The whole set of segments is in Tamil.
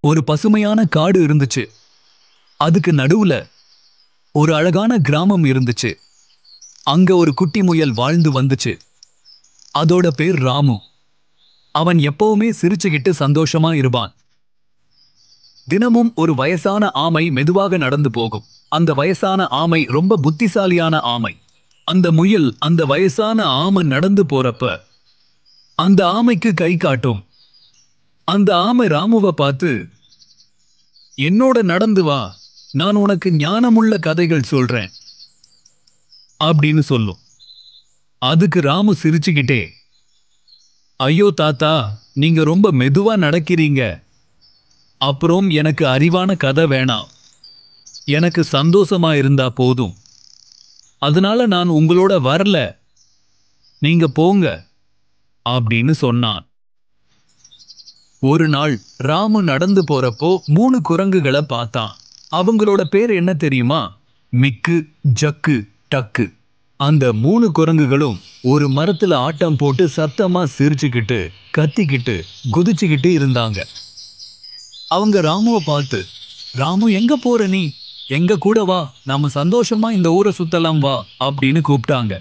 ஒரு பசுமையான காடு இருந்துச்சு. அதுக்கு நடுவுல ஒரு அழகான கிராமம் இருந்துச்சு. அங்க ஒரு குட்டி முயல் வாழ்ந்து வந்துச்சு. அதோட பேர் ராமு. அவன் எப்பவுமே சிரிச்சுக்கிட்டு சந்தோஷமா இருப்பான். தினமும் ஒரு வயசான ஆமை மெதுவாக நடந்து போகும். அந்த வயசான ஆமை ரொம்ப புத்திசாலியான ஆமை. அந்த முயல் அந்த வயசான ஆமை நடந்து போறப்ப அந்த ஆமைக்கு கை காட்டும். அந்த ஆமை ராமுவை பார்த்து, என்னோட நடந்து வா, நான் உனக்கு ஞானமுள்ள கதைகள் சொல்றேன் அப்படின்னு சொல்லும். அதுக்கு ராமு சிரிச்சுக்கிட்டே, ஐயோ தாத்தா, நீங்க ரொம்ப மெதுவா நடக்கிறீங்க. அப்புறம் எனக்கு அறிவான கதை வேணாம். எனக்கு சந்தோஷமா இருந்தா போதும். அதனால நான் உங்களோட வரல. நீங்க போங்க அப்படின்னு சொன்னான். ஒரு நாள் ராமு நடந்து போறப்போ 3 குரங்குகளை பார்த்தான். அவங்களோட பேர் என்ன தெரியுமா? மிக்கு, ஜக்கு, டக்கு. அந்த 3 குரங்குகளும் ஒரு மரத்துல ஆட்டம் போட்டு சத்தமா சிரிச்சுக்கிட்டு கத்திக்கிட்டு குதிச்சுக்கிட்டு இருந்தாங்க. அவங்க ராமுவை பார்த்து, ராமு எங்க போற நீ? எங்க கூட வா, நாம சந்தோஷமா இந்த ஊரை சுத்தலாம் வா அப்படின்னு கூப்பிட்டாங்க.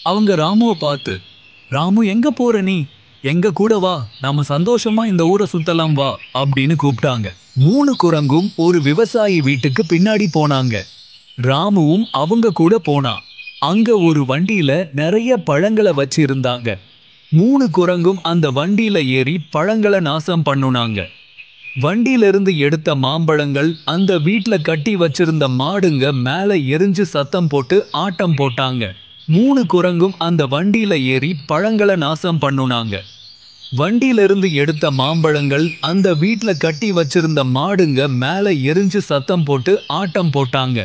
அவங்க ராமுவை பார்த்து, ராமு எங்க போற நீ? எங்க கூட வா, நாம சந்தோஷமா இந்த ஊரை சுத்தலாம் வா அப்படின்னு கூப்பிட்டாங்க. 3 குரங்கும் ஒரு விவசாயி வீட்டுக்கு பின்னாடி போனாங்க. ராமுவும் அவங்க கூட போனான். அங்க ஒரு வண்டியில நிறைய பழங்களை வச்சு இருந்தாங்க. 3 குரங்கும் அந்த வண்டியில ஏறி பழங்களை நாசம் பண்ணுனாங்க. வண்டியிலிருந்து எடுத்த மாம்பழங்கள் அந்த வீட்ல கட்டி வச்சிருந்த மாடுங்க மேல எரிஞ்சு சத்தம் போட்டு ஆட்டம் போட்டாங்க. 3 குரங்கும் அந்த வண்டியில ஏறி பழங்களை நாசம் பண்ணுனாங்க. வண்டியிலிருந்து எடுத்த மாம்பழங்கள் அந்த வீட்ல கட்டி வச்சிருந்த மாடுங்க மேல எரிஞ்சு சத்தம் போட்டு ஆட்டம் போட்டாங்க.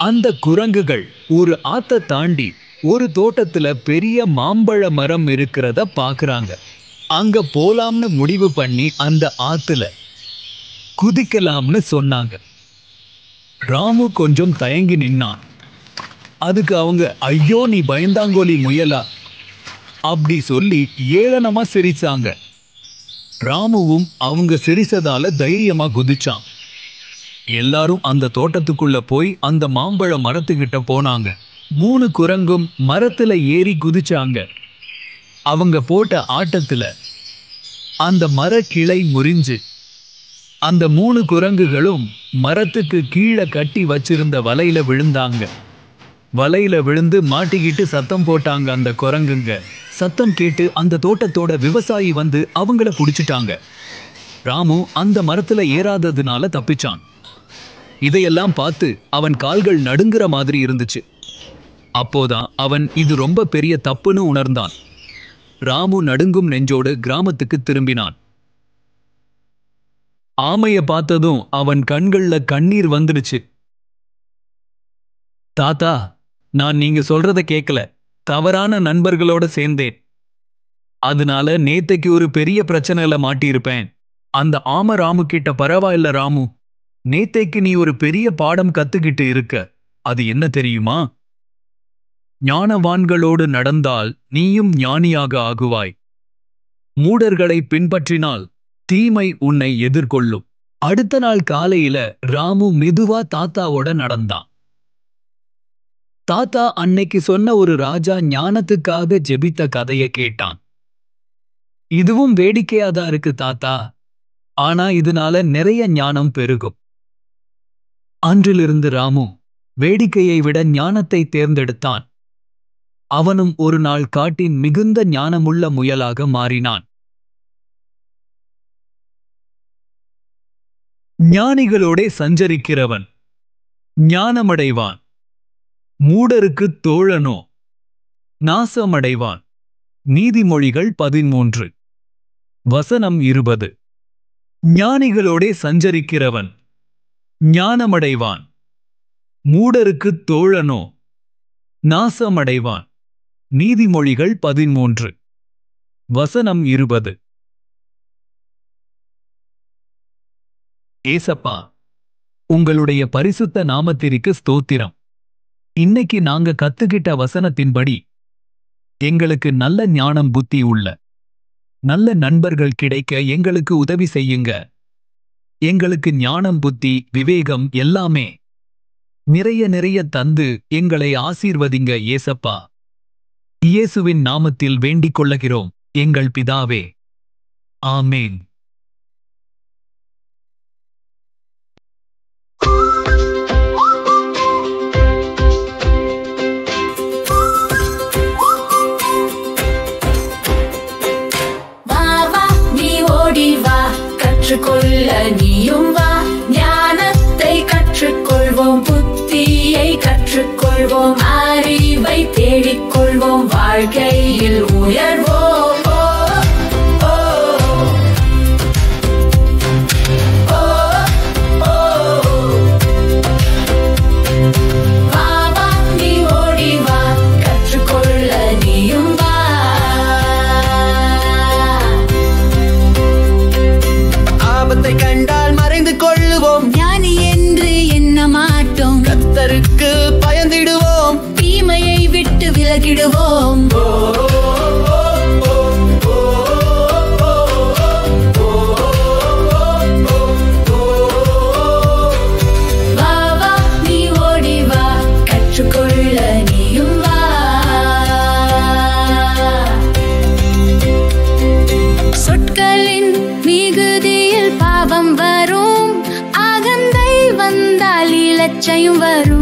அந்த குரங்குகள் ஒரு ஆத்த தாண்டி ஒரு தோட்டத்துல பெரிய மாம்பழ மரம் இருக்கிறத பாக்குறாங்க. அங்க போலாம்னு முடிவு பண்ணி அந்த ஆத்துல குதிக்கலாம்னு சொன்னாங்க. ராமு கொஞ்சம் தயங்கி நின்னான். அதுக்கு அவங்க, ஐயோ நீ பயந்தாங்கோலி முயலா அப்படி சொல்லி ஏளனமா சிரிச்சாங்க. ராமுவும் அவங்க சிரிச்சதால தைரியமா குதிச்சான். எல்லாரும் அந்த தோட்டத்துக்குள்ள போய் அந்த மாம்பழ மரத்துக்கிட்ட போனாங்க. 3 குரங்கும் மரத்துல ஏறி குதிச்சாங்க. அவங்க போட்ட ஆட்டத்துல அந்த மர கிளை முறிஞ்சு அந்த 3 குரங்குகளும் மரத்துக்கு கீழே கட்டி வச்சிருந்த வலையில விழுந்தாங்க. வலையில விழுந்து மாட்டிக்கிட்டு சத்தம் போட்டாங்க அந்த குரங்குங்க. சத்தம் கேட்டு அந்த தோட்டத்தோட விவசாயி வந்து அவங்கள புடிச்சிட்டாங்க. ராமு அந்த மரத்துல ஏறாததுனால தப்பிச்சான். இதையெல்லாம் பார்த்து அவன் கால்கள் நடுங்குற மாதிரி இருந்துச்சு. அப்போதான் அவன் இது ரொம்ப பெரிய தப்புன்னு உணர்ந்தான். ராமு நடுங்கும் நெஞ்சோடு கிராமத்துக்கு திரும்பினான். ஆமைய பார்த்ததும் அவன் கண்கள்ல கண்ணீர் வந்துடுச்சு. தாத்தா, நான் நீங்க சொல்றத கேட்கல. தவறான நண்பர்களோட சேர்ந்தேன். அதனால நேத்தைக்கு ஒரு பெரிய பிரச்சனையில மாட்டியிருப்பேன். அந்த ஆமை ராமு கிட்ட, பரவாயில்ல ராமு, நேத்தைக்கு நீ ஒரு பெரிய பாடம் கத்துக்கிட்டு இருக்க. அது என்ன தெரியுமா? ஞானவான்களோடு நடந்தால் நீயும் ஞானியாக ஆகுவாய். மூடர்களை பின்பற்றினால் தீமை உன்னை எதிர்கொள்ளும். அடுத்த நாள் காலையில ராமு மெதுவா தாத்தாவோட நடந்தான். தாத்தா அன்னைக்கு சொன்ன ஒரு ராஜா ஞானத்துக்காக ஜெபித்த கதைய கேட்டான். இதுவும் வேடிக்கையாதான் இருக்கு தாத்தா. ஆனா இதனால நிறைய ஞானம் பெருகும். அன்றிலிருந்து ராமு வேடிக்கையை விட ஞானத்தை தேர்ந்தெடுத்தான். அவனும் ஒரு நாள் காட்டின் மிகுந்த ஞானமுள்ள முயலாக மாறினான். ஞானிகளோடே சஞ்சரிக்கிறவன் ஞானமடைவான். மூடருக்குத் தோழனோ நாசமடைவான். நீதிமொழிகள் 13 வசனம் 20. ஞானிகளோடே சஞ்சரிக்கிறவன் ஞானமடைவான். மூடருக்குத் தோழனோ நாசமடைவான். நீதிமொழிகள் 13 வசனம் 20. ஏசப்பா, உங்களுடைய பரிசுத்த நாமத்திற்கு ஸ்தோத்திரம். இன்னைக்கு நாங்க கத்துக்கிட்ட வசனத்தின்படி எங்களுக்கு நல்ல ஞானம் புத்தி உள்ள நல்ல நண்பர்கள் கிடைக்க எங்களுக்கு உதவி செய்யுங்க. எங்களுக்கு ஞானம், புத்தி, விவேகம் எல்லாமே நிறைய நிறைய தந்து எங்களை ஆசீர்வதிங்க ஏசப்பா. இயேசுவின் நாமத்தில் வேண்டிக் கொள்ளுகிறோம் எங்கள் பிதாவே. ஆமேன். கற்றுக்கொள்ள நீயும் வா, ஞானத்தை கற்றுக்கொள்வோம், புத்தியை கற்றுக்கொள்வோம், அறிவை தேடிக்கொள்வோம், வாழ்க்கையில் உயர்வோம். கண்டால் மறைந்து கொள்ளுவோம், ஞானி என்று எண்ண மாட்டோம், கர்த்தருக்கு பயந்திடுவோம், தீமையை விட்டு விலகிடுவோம். வா வா நீ ஓடி வா, கற்றுக்கொள்ள நீயும் வா. சொற்களின் மிகுதியில் பாவம் வரும், அகந்தை வந்தால் இலச்சையும் வரும்.